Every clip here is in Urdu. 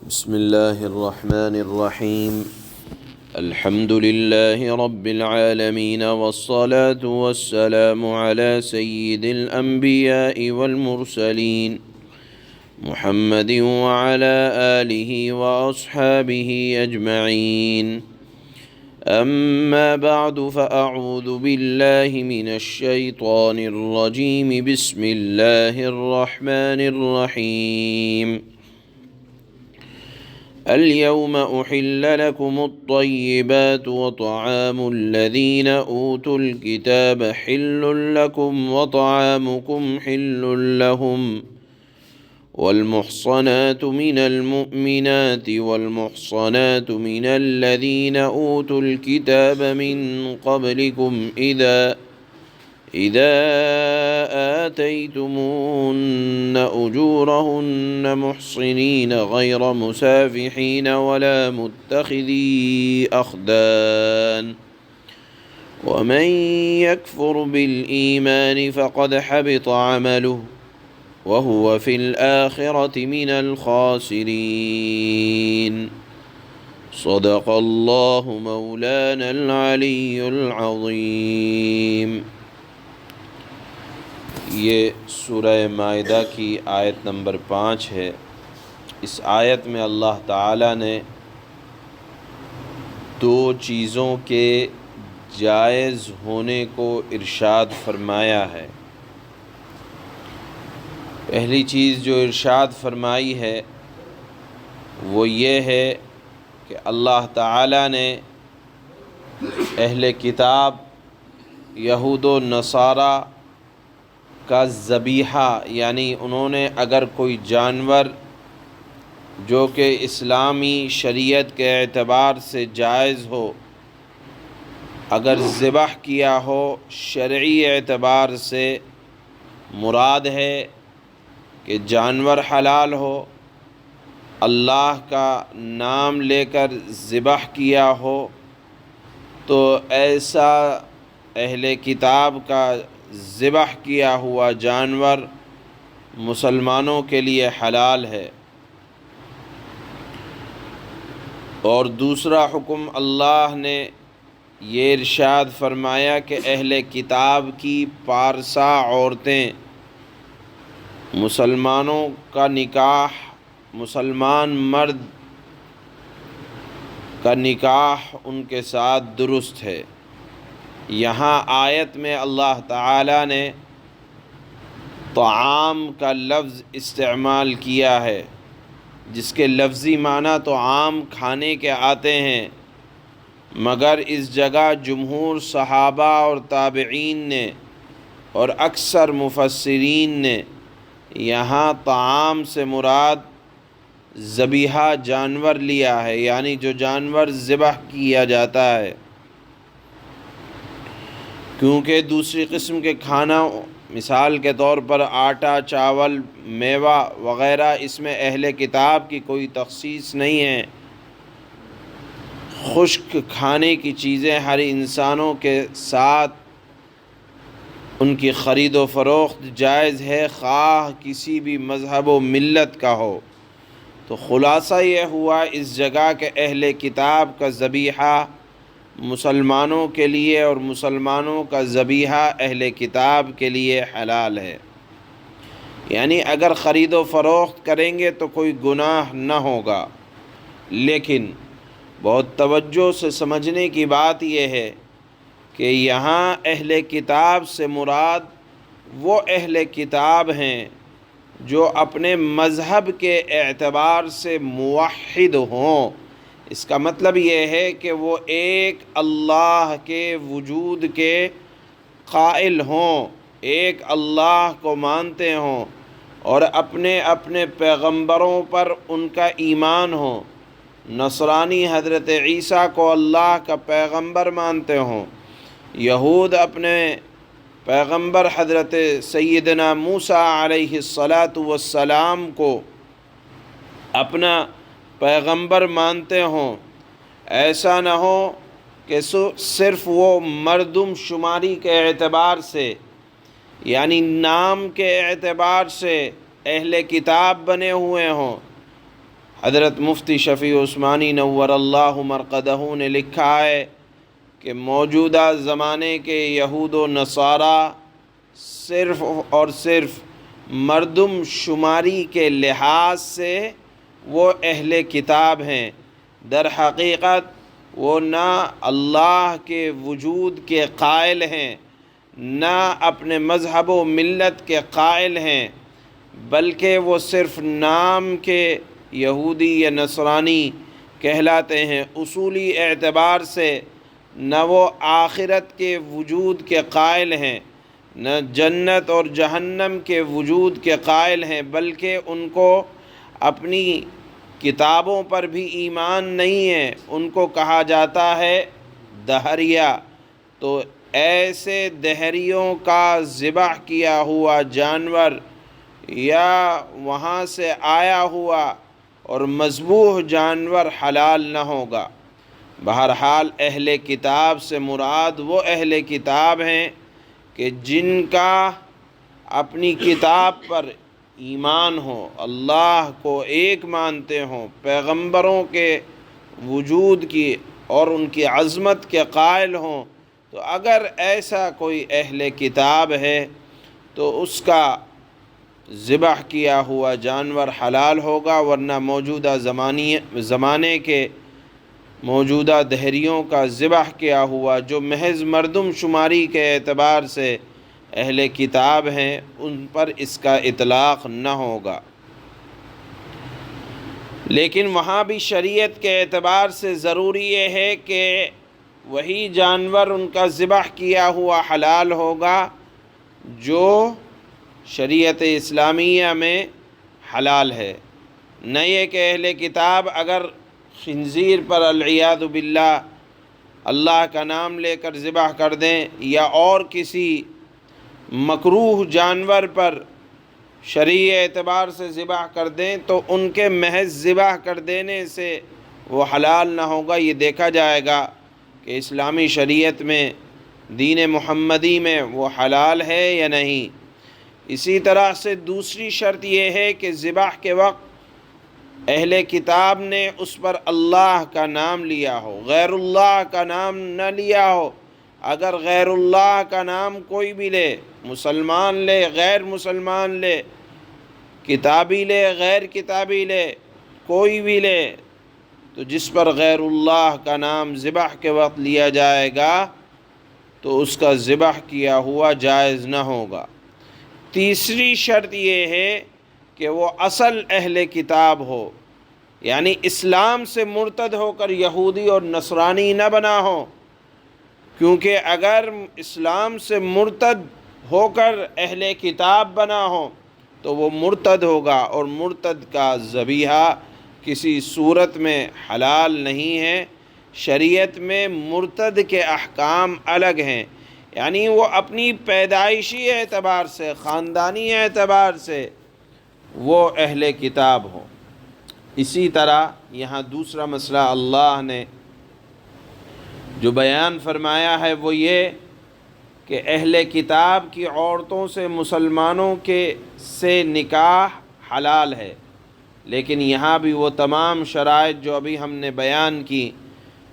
بسم الله الرحمن الرحيم. الحمد لله رب العالمين، والصلاة والسلام على سيد الأنبياء والمرسلين محمد وعلى آله وأصحابه أجمعين. أما بعد، فأعوذ بالله من الشيطان الرجيم. بسم الله الرحمن الرحيم. اليوم أحل لكم الطيبات، وطعام الذين أوتوا الكتاب حل لكم وطعامكم حل لهم، والمحصنات من المؤمنات والمحصنات من الذين أوتوا الكتاب من قبلكم إذا آتيتموهن أجورهن محصنين غير مسافحين ولا متخذي أخدان، ومن يكفر بالإيمان فقد حبط عمله وهو في الآخرة من الخاسرين. صدق الله مولانا العلی العظیم. یہ سورہ مائدہ کی آیت نمبر 5 ہے. اس آیت میں اللہ تعالیٰ نے دو چیزوں کے جائز ہونے کو ارشاد فرمایا ہے. پہلی چیز جو ارشاد فرمائی ہے وہ یہ ہے کہ اللہ تعالیٰ نے اہل کتاب یہود و نصارہ کا ذبیحہ، یعنی انہوں نے اگر کوئی جانور جو کہ اسلامی شریعت کے اعتبار سے جائز ہو اگر ذبح کیا ہو، شرعی اعتبار سے مراد ہے کہ جانور حلال ہو، اللہ کا نام لے کر ذبح کیا ہو، تو ایسا اہل کتاب کا ذبح کیا ہوا جانور مسلمانوں کے لیے حلال ہے. اور دوسرا حکم اللہ نے یہ ارشاد فرمایا کہ اہل کتاب کی پارسا عورتیں، مسلمانوں کا نکاح، مسلمان مرد کا نکاح ان کے ساتھ درست ہے. یہاں آیت میں اللہ تعالیٰ نے طعام کا لفظ استعمال کیا ہے، جس کے لفظی معنی تو عام کھانے کے آتے ہیں، مگر اس جگہ جمہور صحابہ اور تابعین نے اور اکثر مفسرین نے یہاں طعام سے مراد ذبیحہ جانور لیا ہے، یعنی جو جانور ذبح کیا جاتا ہے، کیونکہ دوسری قسم کے کھانا مثال کے طور پر آٹا، چاول، میوہ وغیرہ، اس میں اہل کتاب کی کوئی تخصیص نہیں ہے. خشک کھانے کی چیزیں ہر انسانوں کے ساتھ ان کی خرید و فروخت جائز ہے، خواہ کسی بھی مذہب و ملت کا ہو. تو خلاصہ یہ ہوا اس جگہ کہ اہل کتاب کا ذبیحہ مسلمانوں کے لیے اور مسلمانوں کا ذبیحہ اہل کتاب کے لیے حلال ہے. یعنی اگر خرید و فروخت کریں گے تو کوئی گناہ نہ ہوگا، لیکن بہت توجہ سے سمجھنے کی بات یہ ہے کہ یہاں اہل کتاب سے مراد وہ اہل کتاب ہیں جو اپنے مذہب کے اعتبار سے موحد ہوں. اس کا مطلب یہ ہے کہ وہ ایک اللہ کے وجود کے قائل ہوں، ایک اللہ کو مانتے ہوں اور اپنے اپنے پیغمبروں پر ان کا ایمان ہو. نصرانی حضرت عیسیٰ کو اللہ کا پیغمبر مانتے ہوں، یہود اپنے پیغمبر حضرت سیدنا موسیٰ علیہ السلام کو اپنا پیغمبر مانتے ہوں. ایسا نہ ہو کہ صرف وہ مردم شماری کے اعتبار سے، یعنی نام کے اعتبار سے اہل کتاب بنے ہوئے ہوں. حضرت مفتی شفیع عثمانی نور اللہ مرقدہ نے لکھا ہے کہ موجودہ زمانے کے یہود و نصارہ صرف اور صرف مردم شماری کے لحاظ سے وہ اہل کتاب ہیں، در حقیقت وہ نہ اللہ کے وجود کے قائل ہیں، نہ اپنے مذہب و ملت کے قائل ہیں، بلکہ وہ صرف نام کے یہودی یا نصرانی کہلاتے ہیں۔ اصولی اعتبار سے نہ وہ آخرت کے وجود کے قائل ہیں، نہ جنت اور جہنم کے وجود کے قائل ہیں، بلکہ ان کو اپنی کتابوں پر بھی ایمان نہیں ہے۔ ان کو کہا جاتا ہے دہریہ۔ تو ایسے دہریوں کا ذبح کیا ہوا جانور یا وہاں سے آیا ہوا اور مذبوح جانور حلال نہ ہوگا۔ بہرحال اہل کتاب سے مراد وہ اہل کتاب ہیں کہ جن کا اپنی کتاب پر ایمان ہو، اللہ کو ایک مانتے ہوں، پیغمبروں کے وجود کی اور ان کی عظمت کے قائل ہوں۔ تو اگر ایسا کوئی اہل کتاب ہے تو اس کا ذبح کیا ہوا جانور حلال ہوگا، ورنہ موجودہ زمانے کے موجودہ دہریوں کا ذبح کیا ہوا جو محض مردم شماری کے اعتبار سے اہل کتاب ہیں، ان پر اس کا اطلاق نہ ہوگا۔ لیکن وہاں بھی شریعت کے اعتبار سے ضروری یہ ہے کہ وہی جانور ان کا ذبح کیا ہوا حلال ہوگا جو شریعت اسلامیہ میں حلال ہے، نہ یہ کہ اہل کتاب اگر خنزیر پر العیاذ باللہ اللہ کا نام لے کر ذبح کر دیں یا اور کسی مکروہ جانور پر شرعی اعتبار سے ذبح کر دیں تو ان کے محض ذبح کر دینے سے وہ حلال نہ ہوگا۔ یہ دیکھا جائے گا کہ اسلامی شریعت میں، دین محمدی میں وہ حلال ہے یا نہیں۔ اسی طرح سے دوسری شرط یہ ہے کہ ذبح کے وقت اہل کتاب نے اس پر اللہ کا نام لیا ہو، غیر اللہ کا نام نہ لیا ہو۔ اگر غیر اللہ کا نام کوئی بھی لے، مسلمان لے، غیر مسلمان لے، کتابی لے، غیر کتابی لے، کوئی بھی لے، تو جس پر غیر اللہ کا نام ذبح کے وقت لیا جائے گا تو اس کا ذبح کیا ہوا جائز نہ ہوگا۔ تیسری شرط یہ ہے کہ وہ اصل اہل کتاب ہو، یعنی اسلام سے مرتد ہو کر یہودی اور نصرانی نہ بنا ہو، کیونکہ اگر اسلام سے مرتد ہو کر اہل کتاب بنا ہو تو وہ مرتد ہوگا، اور مرتد کا ذبیحہ کسی صورت میں حلال نہیں ہے۔ شریعت میں مرتد کے احکام الگ ہیں، یعنی وہ اپنی پیدائشی اعتبار سے، خاندانی اعتبار سے وہ اہل کتاب ہو۔ اسی طرح یہاں دوسرا مسئلہ اللہ نے جو بیان فرمایا ہے وہ یہ کہ اہل کتاب کی عورتوں سے مسلمانوں سے نکاح حلال ہے، لیکن یہاں بھی وہ تمام شرائط جو ابھی ہم نے بیان کی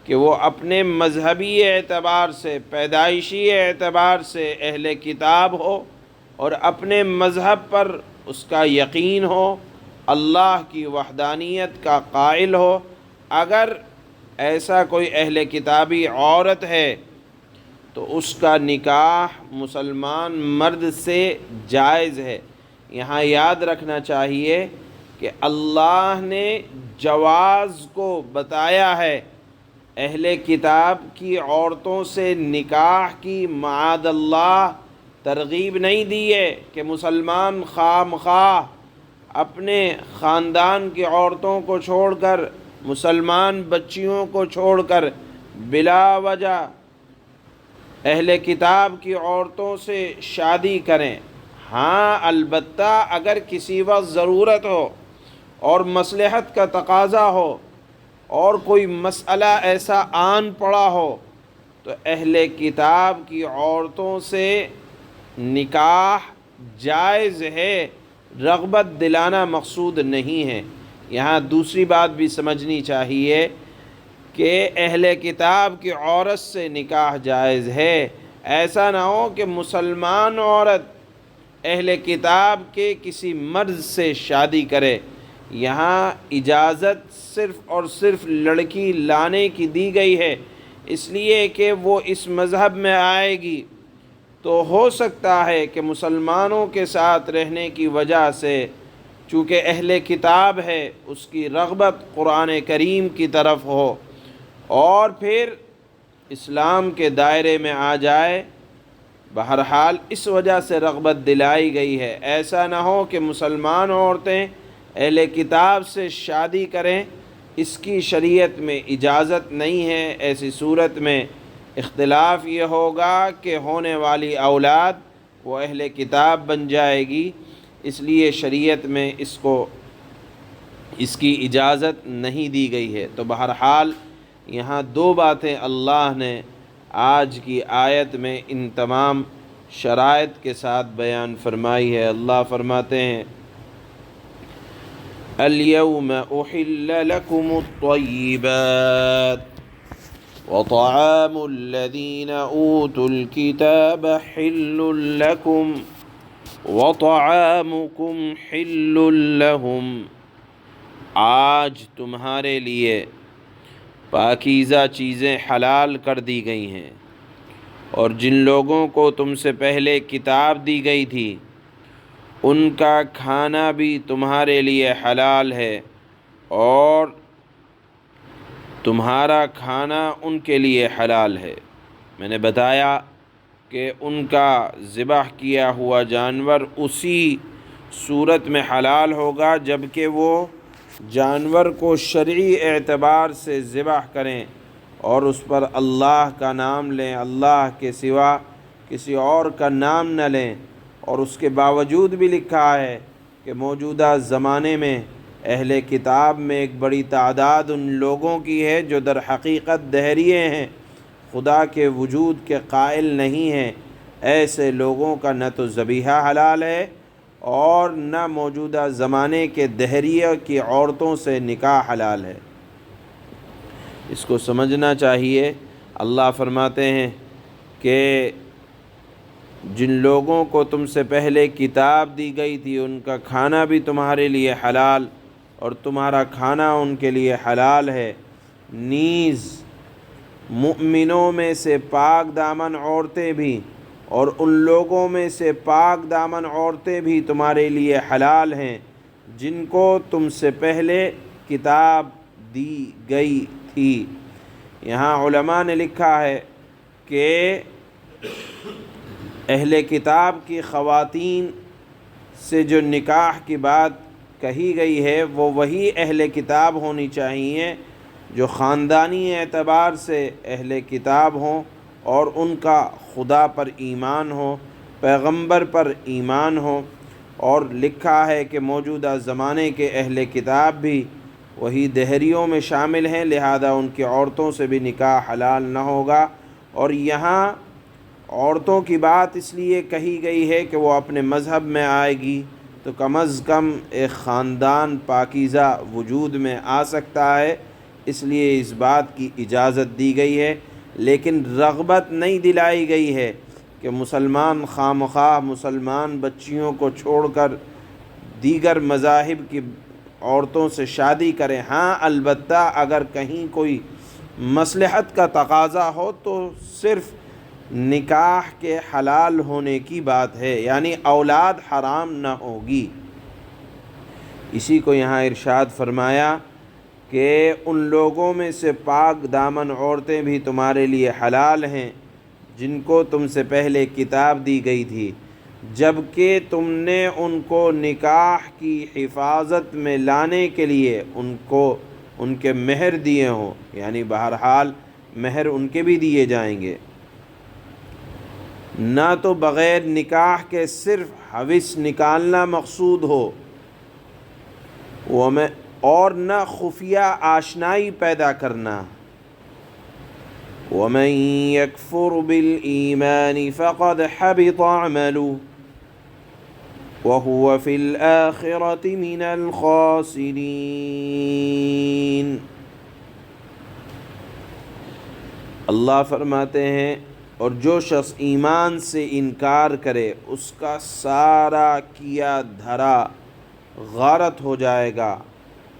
کہ وہ اپنے مذہبی اعتبار سے، پیدائشی اعتبار سے اہل کتاب ہو اور اپنے مذہب پر اس کا یقین ہو، اللہ کی وحدانیت کا قائل ہو۔ اگر ایسا کوئی اہل کتابی عورت ہے تو اس کا نکاح مسلمان مرد سے جائز ہے۔ یہاں یاد رکھنا چاہیے کہ اللہ نے جواز کو بتایا ہے، اہل کتاب کی عورتوں سے نکاح کی معاذ اللہ ترغیب نہیں دی ہے کہ مسلمان خواہ مخواہ اپنے خاندان کی عورتوں کو چھوڑ کر، مسلمان بچیوں کو چھوڑ کر بلا وجہ اہل کتاب کی عورتوں سے شادی کریں۔ ہاں البتہ اگر کسی وقت ضرورت ہو اور مصلحت کا تقاضا ہو اور کوئی مسئلہ ایسا آن پڑا ہو تو اہل کتاب کی عورتوں سے نکاح جائز ہے، رغبت دلانا مقصود نہیں ہے۔ یہاں دوسری بات بھی سمجھنی چاہیے کہ اہل کتاب کی عورت سے نکاح جائز ہے۔ ایسا نہ ہو کہ مسلمان عورت اہل کتاب کے کسی مرد سے شادی کرے۔ یہاں اجازت صرف اور صرف لڑکی لانے کی دی گئی ہے، اس لیے کہ وہ اس مذہب میں آئے گی تو ہو سکتا ہے کہ مسلمانوں کے ساتھ رہنے کی وجہ سے، چونکہ اہل کتاب ہے، اس کی رغبت قرآن کریم کی طرف ہو اور پھر اسلام کے دائرے میں آ جائے۔ بہرحال اس وجہ سے رغبت دلائی گئی ہے۔ ایسا نہ ہو کہ مسلمان عورتیں اہل کتاب سے شادی کریں، اس کی شریعت میں اجازت نہیں ہے۔ ایسی صورت میں اختلاف یہ ہوگا کہ ہونے والی اولاد وہ اہل کتاب بن جائے گی، اس لیے شریعت میں اس کی اجازت نہیں دی گئی ہے۔ تو بہرحال یہاں دو باتیں اللہ نے آج کی آیت میں ان تمام شرائط کے ساتھ بیان فرمائی ہے۔ اللہ فرماتے ہیں اليوم احل لكم الطيبات وطعام الذين اوتوا الكتاب حل لكم وطعامكم حل لهم۔ آج تمہارے لیے پاکیزہ چیزیں حلال کر دی گئی ہیں، اور جن لوگوں کو تم سے پہلے کتاب دی گئی تھی ان کا کھانا بھی تمہارے لیے حلال ہے، اور تمہارا کھانا ان کے لیے حلال ہے۔ میں نے بتایا کہ ان کا ذبح کیا ہوا جانور اسی صورت میں حلال ہوگا جبکہ وہ جانور کو شرعی اعتبار سے ذبح کریں اور اس پر اللہ کا نام لیں، اللہ کے سوا کسی اور کا نام نہ لیں۔ اور اس کے باوجود بھی لکھا ہے کہ موجودہ زمانے میں اہل کتاب میں ایک بڑی تعداد ان لوگوں کی ہے جو در حقیقت دہریے ہیں، خدا کے وجود کے قائل نہیں ہیں۔ ایسے لوگوں کا نہ تو ذبیحہ حلال ہے اور نہ موجودہ زمانے کے دہریہ کی عورتوں سے نکاح حلال ہے۔ اس کو سمجھنا چاہیے۔ اللہ فرماتے ہیں کہ جن لوگوں کو تم سے پہلے کتاب دی گئی تھی ان کا کھانا بھی تمہارے لیے حلال اور تمہارا کھانا ان کے لیے حلال ہے۔ نیز مؤمنوں میں سے پاک دامن عورتیں بھی اور ان لوگوں میں سے پاک دامن عورتیں بھی تمہارے لیے حلال ہیں جن کو تم سے پہلے کتاب دی گئی تھی۔ یہاں علماء نے لکھا ہے کہ اہل کتاب کی خواتین سے جو نکاح کی بات کہی گئی ہے وہ وہی اہل کتاب ہونی چاہیے جو خاندانی اعتبار سے اہل کتاب ہوں اور ان کا خدا پر ایمان ہو، پیغمبر پر ایمان ہو۔ اور لکھا ہے کہ موجودہ زمانے کے اہل کتاب بھی وہی دہریوں میں شامل ہیں، لہذا ان کی عورتوں سے بھی نکاح حلال نہ ہوگا۔ اور یہاں عورتوں کی بات اس لیے کہی گئی ہے کہ وہ اپنے مذہب میں آئے گی تو کم از کم ایک خاندان پاکیزہ وجود میں آ سکتا ہے، اس لیے اس بات کی اجازت دی گئی ہے، لیکن رغبت نہیں دلائی گئی ہے کہ مسلمان خواہ مسلمان بچیوں کو چھوڑ کر دیگر مذاہب کی عورتوں سے شادی کریں۔ ہاں البتہ اگر کہیں کوئی مصلحت کا تقاضا ہو تو صرف نکاح کے حلال ہونے کی بات ہے، یعنی اولاد حرام نہ ہوگی۔ اسی کو یہاں ارشاد فرمایا کہ ان لوگوں میں سے پاک دامن عورتیں بھی تمہارے لیے حلال ہیں جن کو تم سے پہلے کتاب دی گئی تھی، جبکہ تم نے ان کو نکاح کی حفاظت میں لانے کے لیے ان کے مہر دیے ہوں، یعنی بہرحال مہر ان کے بھی دیے جائیں گے۔ نہ تو بغیر نکاح کے صرف حوث نکالنا مقصود ہو اور نہ خفیہ آشنائی پیدا کرنا۔ وَمَن يَكْفُرْ بِالْإِيمَانِ فَقَدْ حَبِطَ عَمَلُهُ۔ وَهُوَ فِي الْآخِرَةِ مِنَ الْخَاسِرِينَ۔ اللہ فرماتے ہیں اور جو شخص ایمان سے انکار کرے اس کا سارا کیا دھرا غارت ہو جائے گا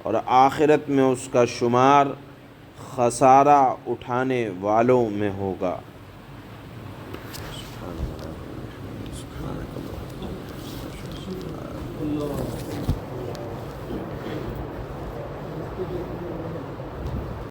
اور آخرت میں اس کا شمار خسارہ اٹھانے والوں میں ہوگا۔